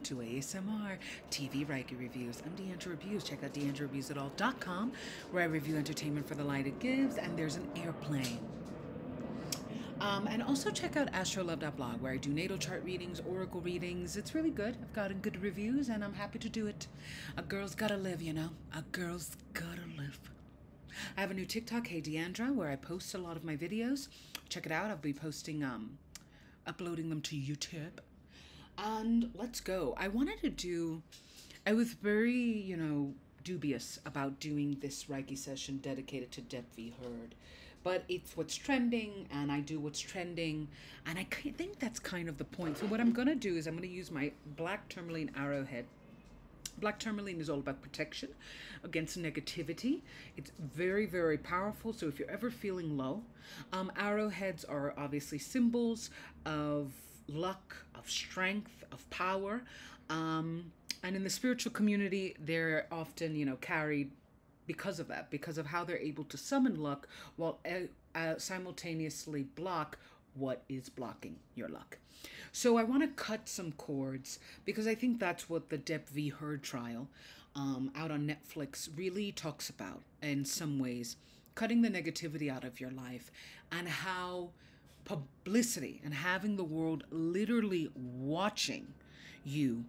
to ASMR TV Reiki Reviews. I'm Deandra Reviews. Check out deandrareviews.com, where I review entertainment for the light it gives, and there's an airplane. And also check out astrolove.blog, where I do natal chart readings, oracle readings. It's really good. I've gotten good reviews, and I'm happy to do it. A girl's gotta live, you know. A girl's gotta live. I have a new TikTok, Hey Deandra, where I post a lot of my videos. Check it out. I'll be posting, uploading them to YouTube. And let's go. I was very, dubious about doing this Reiki session dedicated to Depp v. Heard. But it's what's trending, and I do what's trending, and I think that's kind of the point. So what I'm going to do is I'm going to use my black tourmaline arrowhead. Black tourmaline is all about protection against negativity. It's very, very powerful. So if you're ever feeling low, arrowheads are obviously symbols of luck, of strength, of power. And in the spiritual community, they're often, carried because of that, because of how they're able to summon luck while simultaneously block what is blocking your luck. So I want to cut some cords because I think that's what the Depp v. Heard trial out on Netflix really talks about in some ways, cutting the negativity out of your life, and how publicity and having the world literally watching you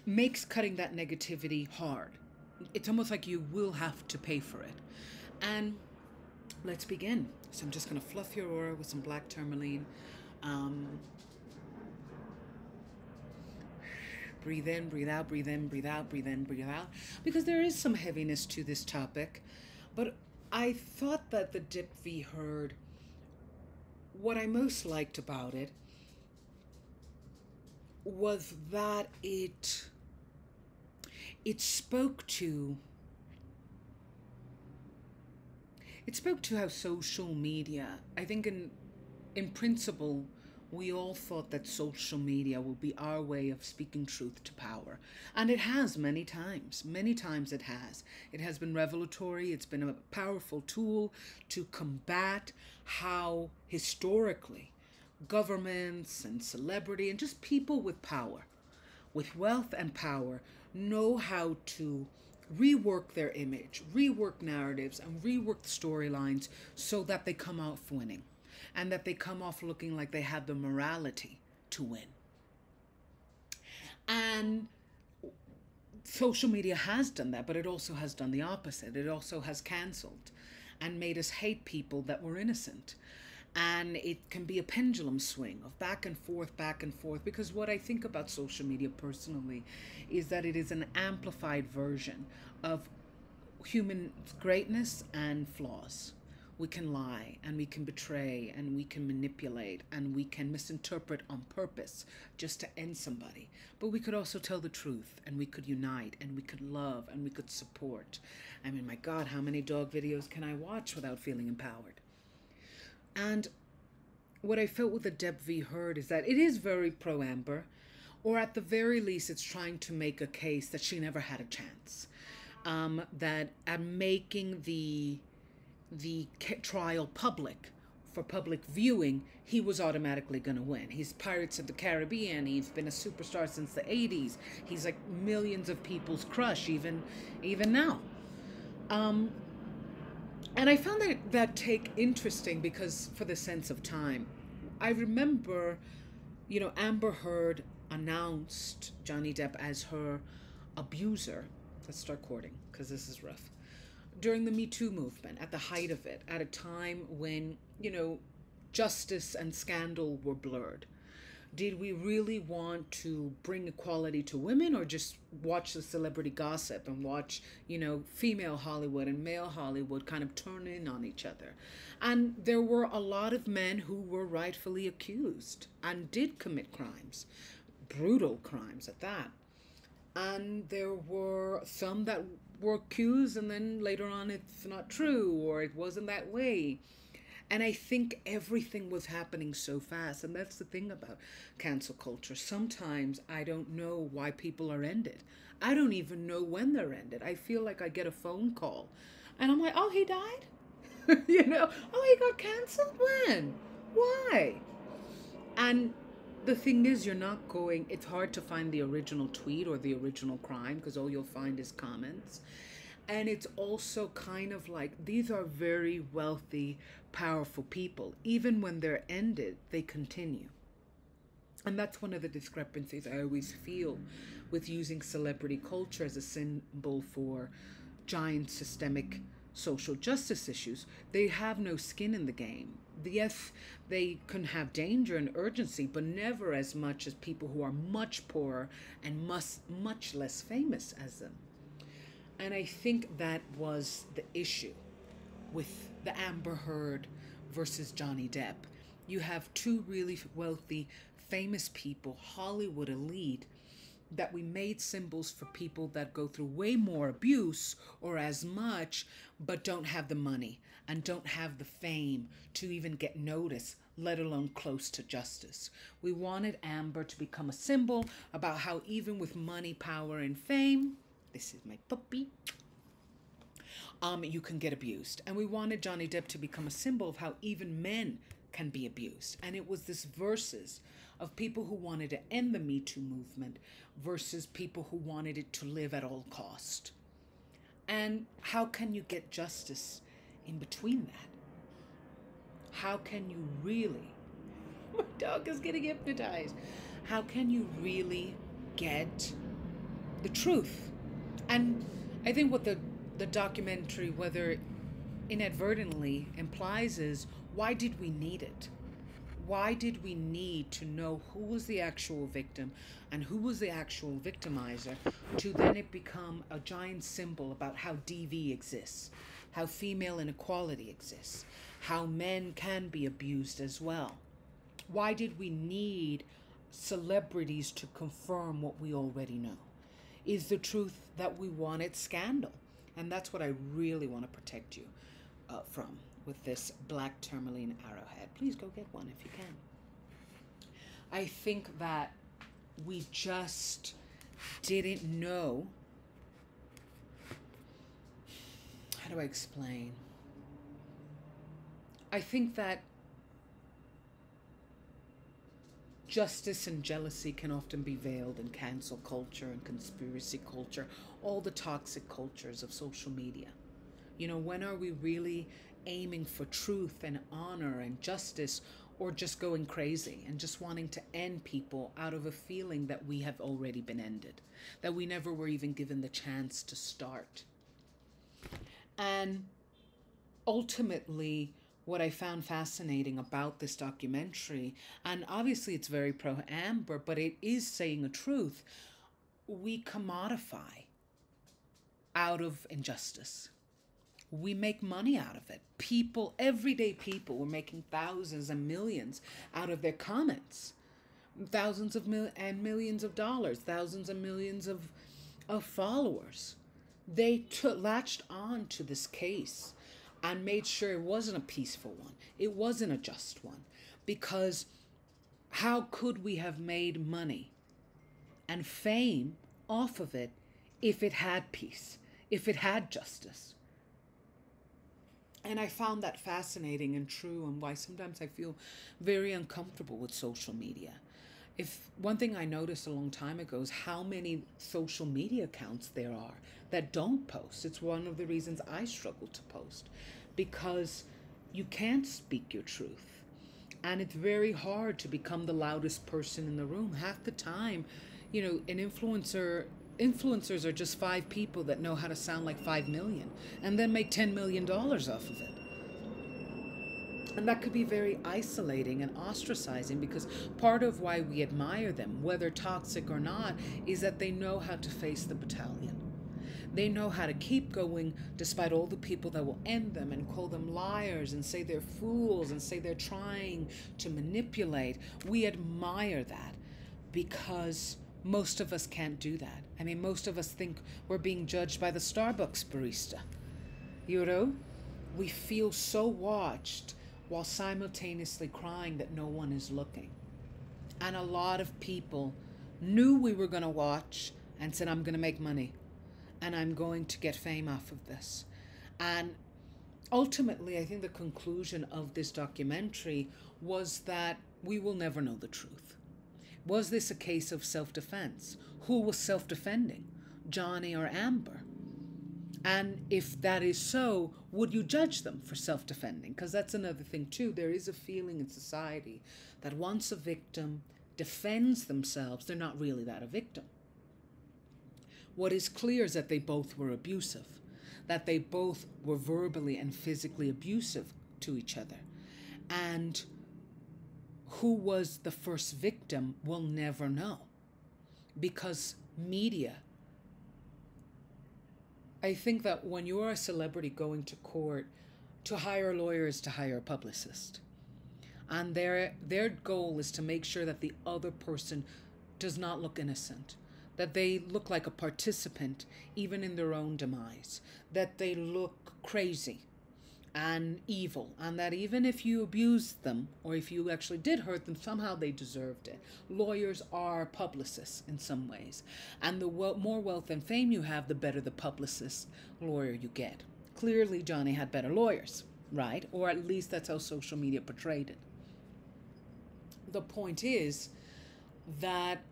makes cutting that negativity hard. It's almost like you will have to pay for it. And let's begin. So I'm just going to fluff your aura with some black tourmaline. Breathe in, breathe out, breathe in, breathe out, breathe in, breathe out. Because there is some heaviness to this topic. But I thought that the Depp v. Heard, what I most liked about it was that it spoke to how social media, I think in principle, we all thought that social media will be our way of speaking truth to power. And it has many times it has. It has been revelatory. It's been a powerful tool to combat how historically governments and celebrity and just people with power, with wealth and power, know how to rework their image, rework narratives, and rework storylines so that they come off winning and that they come off looking like they have the morality to win. And social media has done that, but it also has done the opposite. It also has canceled and made us hate people that were innocent. And it can be a pendulum swing of back and forth, because what I think about social media personally is that it is an amplified version of human greatness and flaws. We can lie, and we can betray, and we can manipulate, and we can misinterpret on purpose just to end somebody. But we could also tell the truth, and we could unite, and we could love, and we could support. I mean, my God, how many dog videos can I watch without feeling empowered? And what I felt with the Depp v. Heard is that it is very pro-Amber, or at the very least, it's trying to make a case that she never had a chance. That at making the trial public, for public viewing, he was automatically going to win. He's Pirates of the Caribbean. He's been a superstar since the 80s. He's like millions of people's crush, even now. And I found that take interesting because for the sense of time. I remember, Amber Heard announced Johnny Depp as her abuser. Let's start courting because this is rough. During the Me Too movement, at the height of it, at a time when, justice and scandal were blurred. Did we really want to bring equality to women, or just watch the celebrity gossip and watch, female Hollywood and male Hollywood kind of turn in on each other? And there were a lot of men who were rightfully accused and did commit crimes, brutal crimes at that. And there were some that were accused and then later on it's not true, or it wasn't that way. And I think everything was happening so fast. And that's the thing about cancel culture. Sometimes I don't know why people are ended. I don't even know when they're ended. I feel like I get a phone call and I'm like, oh, he died? Oh, he got canceled? When? Why? And the thing is, you're not going, it's hard to find the original tweet or the original crime because all you'll find is comments. And it's also kind of like, these are very wealthy, powerful people. Even when they're ended, they continue. And that's one of the discrepancies I always feel with using celebrity culture as a symbol for giant systemic social justice issues. They have no skin in the game. Yes, they can have danger and urgency, but never as much as people who are much poorer and much less famous as them. And I think that was the issue with the Amber Heard versus Johnny Depp. You have two really wealthy, famous people, Hollywood elite, that we made symbols for people that go through way more abuse or as much, but don't have the money and don't have the fame to even get noticed, let alone close to justice. We wanted Amber to become a symbol about how even with money, power, and fame, this is my puppy, you can get abused. And we wanted Johnny Depp to become a symbol of how even men can be abused. And it was this versus of people who wanted to end the Me Too movement versus people who wanted it to live at all cost. And how can you get justice in between that? How can you really, my dog is getting hypnotized. How can you really get the truth? And I think what the documentary, whether inadvertently, implies is, why did we need it? Why did we need to know who was the actual victim and who was the actual victimizer to then it become a giant symbol about how DV exists, how female inequality exists, how men can be abused as well? Why did we need celebrities to confirm what we already know? Is the truth that we wanted scandal? And that's what I really want to protect you from with this black tourmaline arrowhead. Please go get one if you can. I think that we just didn't know. How do I explain? I think that justice and jealousy can often be veiled in cancel culture and conspiracy culture, all the toxic cultures of social media. You know, when are we really aiming for truth and honor and justice, or just going crazy and just wanting to end people out of a feeling that we have already been ended, that we never were even given the chance to start? And ultimately, what I found fascinating about this documentary, and obviously it's very pro-Amber, but it is saying a truth, we commodify out of injustice. We make money out of it. People, everyday people, were making thousands and millions out of their comments. Thousands of and millions of dollars, thousands and millions of followers. They latched on to this case and made sure it wasn't a peaceful one. It wasn't a just one. Because how could we have made money and fame off of it if it had peace, if it had justice? And I found that fascinating and true, and why sometimes I feel very uncomfortable with social media. If one thing I noticed a long time ago is how many social media accounts there are that don't post. It's one of the reasons I struggle to post, because you can't speak your truth. And it's very hard to become the loudest person in the room. Half the time, you know, influencers are just 5 people that know how to sound like 5 million and then make $10 million off of it. And that could be very isolating and ostracizing, because part of why we admire them, whether toxic or not, is that they know how to face the battalion. They know how to keep going despite all the people that will end them and call them liars and say they're fools and say they're trying to manipulate. We admire that because most of us can't do that. I mean, most of us think we're being judged by the Starbucks barista. You know? We feel so watched while simultaneously crying that no one is looking. And a lot of people knew we were going to watch and said, I'm going to make money and I'm going to get fame off of this. And ultimately, I think the conclusion of this documentary was that we will never know the truth. Was this a case of self-defense? Who was self-defending, Johnny or Amber? And if that is so, would you judge them for self-defending? Because that's another thing too. There is a feeling in society that once a victim defends themselves, they're not really that a victim. What is clear is that they both were abusive, that they both were verbally and physically abusive to each other. And who was the first victim, we'll never know, because media, I think that when you're a celebrity going to court, to hire lawyers, to hire a publicist, and their goal is to make sure that the other person does not look innocent, that they look like a participant even in their own demise, that they look crazy and evil, and that even if you abused them or if you actually did hurt them, somehow they deserved it. Lawyers are publicists in some ways, and the more wealth and fame you have, the better the publicist lawyer you get. Clearly Johnny had better lawyers, right? Or at least that's how social media portrayed it. The point is that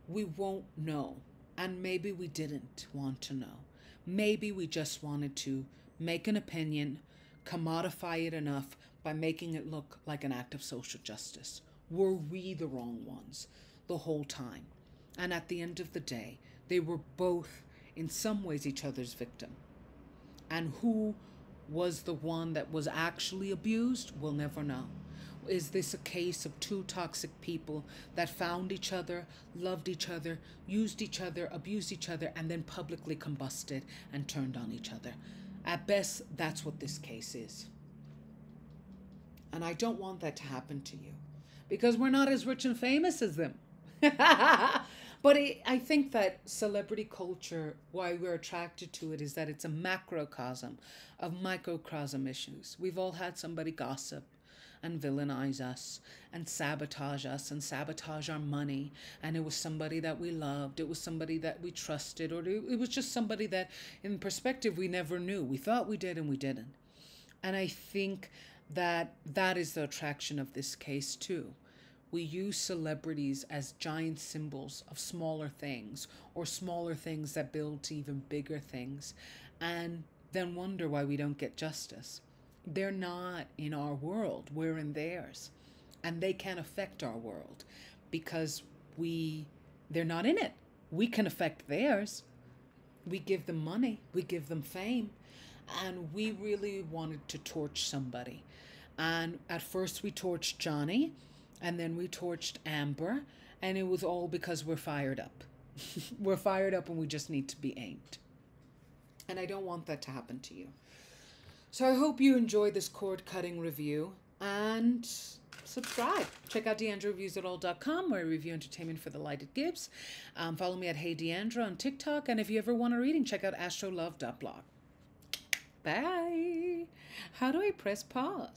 we won't know, and maybe we didn't want to know. Maybe we just wanted to make an opinion, commodify it enough by making it look like an act of social justice. Were we the wrong ones the whole time? And at the end of the day, they were both in some ways each other's victim. And who was the one that was actually abused, we'll never know. Is this a case of two toxic people that found each other, loved each other, used each other, abused each other, and then publicly combusted and turned on each other? At best, that's what this case is. And I don't want that to happen to you, because we're not as rich and famous as them. But I think that celebrity culture, why we're attracted to it, is that it's a macrocosm of microcosm issues. We've all had somebody gossip and villainize us and sabotage our money, and it was somebody that we loved, it was somebody that we trusted, or it was just somebody that in perspective we never knew. We thought we did and we didn't. And I think that that is the attraction of this case too. We use celebrities as giant symbols of smaller things, or smaller things that build to even bigger things, and then wonder why we don't get justice. They're not in our world, we're in theirs. And they can't affect our world because they're not in it. We can affect theirs. We give them money, we give them fame, and we really wanted to torch somebody. And at first we torched Johnny, and then we torched Amber, and it was all because we're fired up. We're fired up and we just need to be aimed. And I don't want that to happen to you. So I hope you enjoyed this cord-cutting review, and subscribe. Check out deandrareviews.all.com, where I review entertainment for the light it gives. Follow me at Hey Deandra on TikTok, and if you ever want a reading, check out astrolove.blog. Bye. How do I press pause?